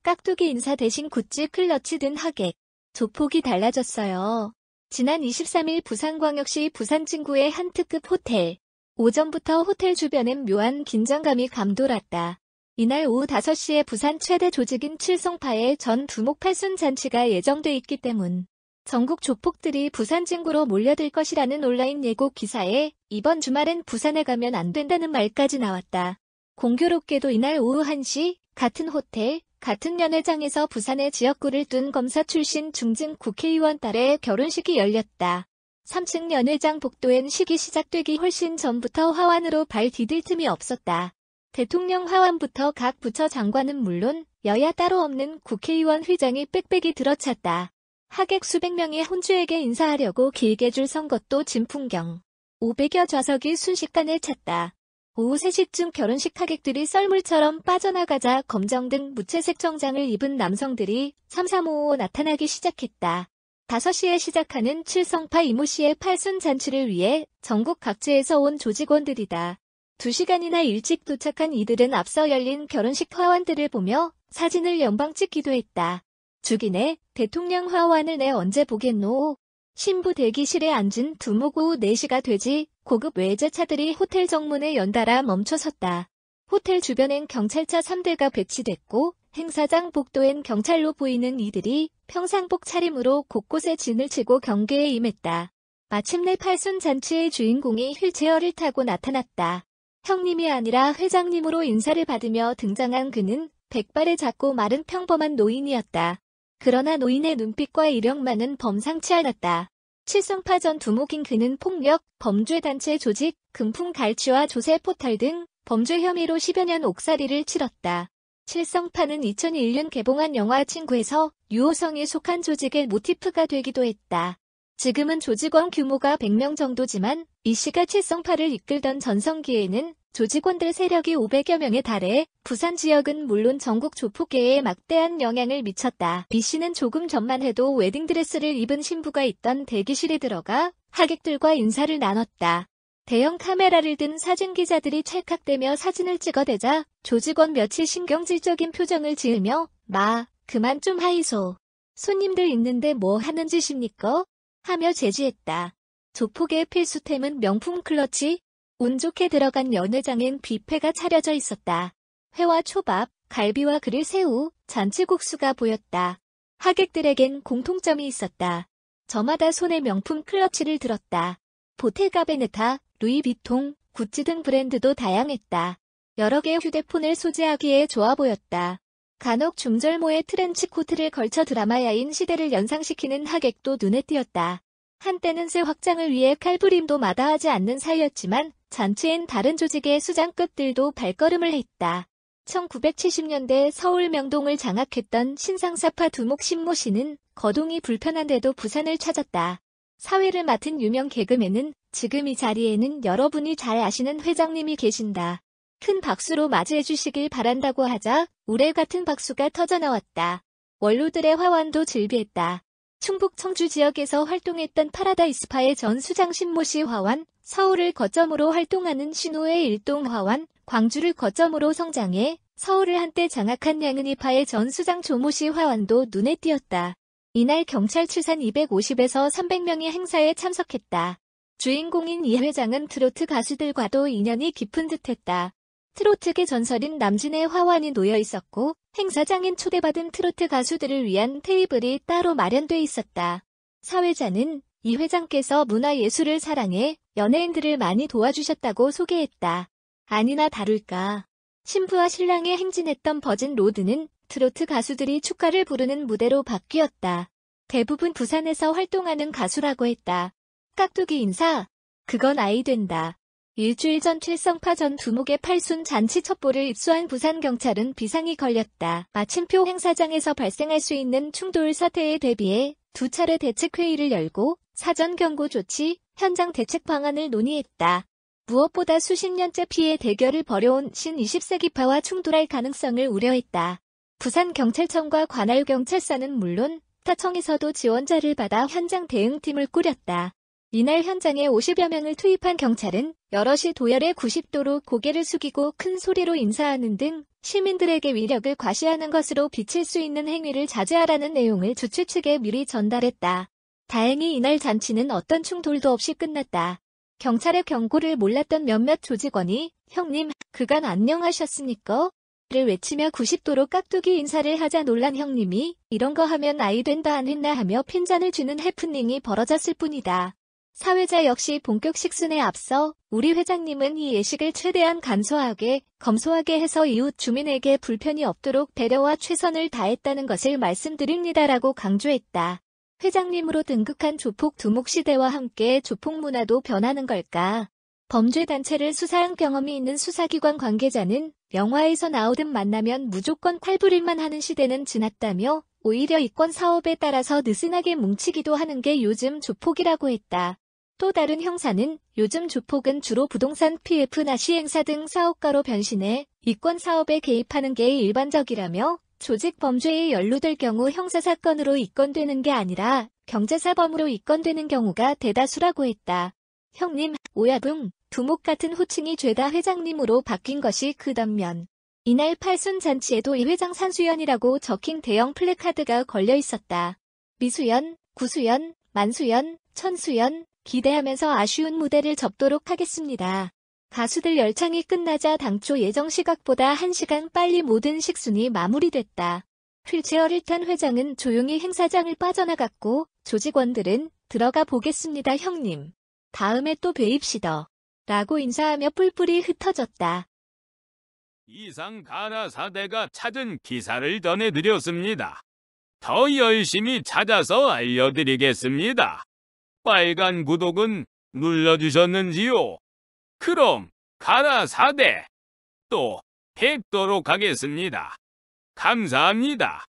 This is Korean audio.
깍두기 인사 대신 구찌 클러치 든 하객. 조폭이 달라졌어요. 지난 23일 부산광역시 부산진구의 한 특급 호텔. 오전부터 호텔 주변엔 묘한 긴장감이 감돌았다. 이날 오후 5시에 부산 최대 조직인 칠성파의 전 두목 팔순 잔치가 예정돼 있기 때문 전국 조폭들이 부산진구로 몰려들 것이라는 온라인 예고 기사에 이번 주말엔 부산에 가면 안 된다는 말까지 나왔다. 공교롭게도 이날 오후 1시 같은 호텔, 같은 연회장에서 부산의 지역구를 둔 검사 출신 중진 국회의원 딸의 결혼식이 열렸다. 3층 연회장 복도엔 식이 시작되기 훨씬 전부터 화환으로 발 디딜 틈이 없었다. 대통령 화환부터 각 부처 장관은 물론 여야 따로 없는 국회의원 회장이 빽빽이 들어찼다. 하객 수백 명이 혼주에게 인사하려고 길게 줄 선 것도 진풍경. 500여 좌석이 순식간에 찼다. 오후 3시쯤 결혼식 하객들이 썰물처럼 빠져나가자 검정등 무채색 정장을 입은 남성들이 3-3-5-5 나타나기 시작했다. 5시에 시작하는 칠성파 이모씨의 팔순 잔치를 위해 전국 각지에서 온 조직원들이다. 2시간이나 일찍 도착한 이들은 앞서 열린 결혼식 화환들을 보며 사진을 연방 찍기도 했다. 죽이네, 대통령 화환을 내 언제 보겠노. 신부 대기실에 앉은 두목 오후 4시가 되지 고급 외제차들이 호텔 정문에 연달아 멈춰섰다. 호텔 주변엔 경찰차 3대가 배치됐고 행사장 복도엔 경찰로 보이는 이들이 평상복 차림으로 곳곳에 진을 치고 경계에 임했다. 마침내 팔순 잔치의 주인공이 휠체어를 타고 나타났다. 형님이 아니라 회장님으로 인사를 받으며 등장한 그는 백발의 작고 마른 평범한 노인이었다. 그러나 노인의 눈빛과 이력만은 범상치 않았다. 칠성파 전 두목인 그는 폭력, 범죄단체 조직, 금품 갈취와 조세 포탈 등 범죄 혐의로 10여 년 옥살이를 치렀다. 칠성파는 2001년 개봉한 영화 친구에서 유호성에 속한 조직의 모티프가 되기도 했다. 지금은 조직원 규모가 100명 정도지만 이 씨가 칠성파를 이끌던 전성기에는 조직원들 세력이 500여 명에 달해 부산 지역은 물론 전국 조폭계에 막대한 영향을 미쳤다. B 씨는 조금 전만 해도 웨딩드레스를 입은 신부가 있던 대기실에 들어가 하객들과 인사를 나눴다. 대형 카메라를 든 사진기자들이 찰칵대며 사진을 찍어대자 조직원 몇이 신경질적인 표정을 지으며 마, 그만 좀 하이소. 손님들 있는데 뭐 하는 짓입니까? 하며 제지했다. 조폭의 필수템은 명품 클러치. 운 좋게 들어간 연회장엔 뷔페가 차려져 있었다. 회와 초밥, 갈비와 그릴 새우, 잔치국수가 보였다. 하객들에겐 공통점이 있었다. 저마다 손에 명품 클러치를 들었다. 보테가 베네타, 루이비통, 구찌 등 브랜드도 다양했다. 여러 개의 휴대폰을 소지하기에 좋아 보였다. 간혹 중절모의 트렌치 코트를 걸쳐 드라마야인 시대를 연상시키는 하객도 눈에 띄었다. 한때는 새 확장을 위해 칼부림도 마다하지 않는 사이였지만 잔치엔 다른 조직의 수장급들도 발걸음을 했다. 1970년대 서울 명동을 장악했던 신상사파 두목 신모 씨는 거동이 불편한데도 부산을 찾았다. 사회를 맡은 유명 개그맨은 지금 이 자리에는 여러분이 잘 아시는 회장님이 계신다. 큰 박수로 맞이해 주시길 바란다고 하자 우레 같은 박수가 터져나왔다. 원로들의 화환도 즐비했다. 충북 청주 지역에서 활동했던 파라다이스파의 전 수장 신모 씨 화환, 서울을 거점으로 활동하는 신호의 일동 화환, 광주를 거점으로 성장해 서울을 한때 장악한 양은이파의 전 수장 조모 씨 화환도 눈에 띄었다. 이날 경찰 추산 250에서 300명이 행사에 참석했다. 주인공인 이 회장은 트로트 가수들과도 인연이 깊은 듯했다. 트로트계 전설인 남진의 화환이 놓여 있었고 행사장엔 초대받은 트로트 가수들을 위한 테이블이 따로 마련돼 있었다. 사회자는 이 회장께서 문화예술을 사랑해 연예인들을 많이 도와주셨다고 소개했다. 아니나 다를까. 신부와 신랑이 행진했던 버진 로드는 트로트 가수들이 축가를 부르는 무대로 바뀌었다. 대부분 부산에서 활동하는 가수라고 했다. 깍두기 인사? 그건 아이 된다. 일주일 전 칠성파 전 두목의 팔순 잔치 첩보를 입수한 부산경찰은 비상이 걸렸다. 마침표 행사장에서 발생할 수 있는 충돌 사태에 대비해 2차례 대책회의를 열고 사전 경고 조치, 현장 대책 방안을 논의했다. 무엇보다 수십 년째 피해 대결을 벌여온 신20세기파와 충돌할 가능성을 우려했다. 부산경찰청과 관할경찰서는 물론 타청에서도 지원자를 받아 현장 대응팀을 꾸렸다. 이날 현장에 50여 명을 투입한 경찰은 여럿이 도열에 90도로 고개를 숙이고 큰 소리로 인사하는 등 시민들에게 위력을 과시하는 것으로 비칠 수 있는 행위를 자제하라는 내용을 주최 측에 미리 전달했다. 다행히 이날 잔치는 어떤 충돌도 없이 끝났다. 경찰의 경고를 몰랐던 몇몇 조직원이 형님, 그간 안녕하셨습니까? 를 외치며 90도로 깍두기 인사를 하자 놀란 형님이 이런 거 하면 아이 된다 안 했나 하며 핀잔을 주는 해프닝이 벌어졌을 뿐이다. 사회자 역시 본격 식순에 앞서 우리 회장님은 이 예식을 최대한 간소하게, 검소하게 해서 이웃 주민에게 불편이 없도록 배려와 최선을 다했다는 것을 말씀드립니다라고 강조했다. 회장님으로 등극한 조폭 두목시대와 함께 조폭 문화도 변하는 걸까? 범죄단체를 수사한 경험이 있는 수사기관 관계자는 영화에서 나오듯 만나면 무조건 칼부림만 하는 시대는 지났다며 오히려 이권 사업에 따라서 느슨하게 뭉치기도 하는 게 요즘 조폭이라고 했다. 또 다른 형사는 요즘 조폭은 주로 부동산 PF나 시행사 등 사업가로 변신해 이권 사업에 개입하는 게 일반적이라며 조직 범죄에 연루될 경우 형사사건으로 입건되는 게 아니라 경제사범으로 입건되는 경우가 대다수라고 했다. 형님, 오야붕, 두목 같은 호칭이 죄다 회장님으로 바뀐 것이 그 단면. 이날 팔순 잔치에도 이 회장 산수연이라고 적힌 대형 플래카드가 걸려 있었다. 미수연, 구수연, 만수연, 천수연, 기대하면서 아쉬운 무대를 접도록 하겠습니다. 가수들 열창이 끝나자 당초 예정 시각보다 1시간 빨리 모든 식순이 마무리됐다. 휠체어를 탄 회장은 조용히 행사장을 빠져나갔고 조직원들은 들어가 보겠습니다 형님. 다음에 또 뵈입시다. 라고 인사하며 뿔뿔이 흩어졌다. 이상 가나사대가 찾은 기사를 전해드렸습니다. 더 열심히 찾아서 알려드리겠습니다. 빨간 구독은 눌러주셨는지요? 그럼 가나사대 또 뵙도록 하겠습니다. 감사합니다.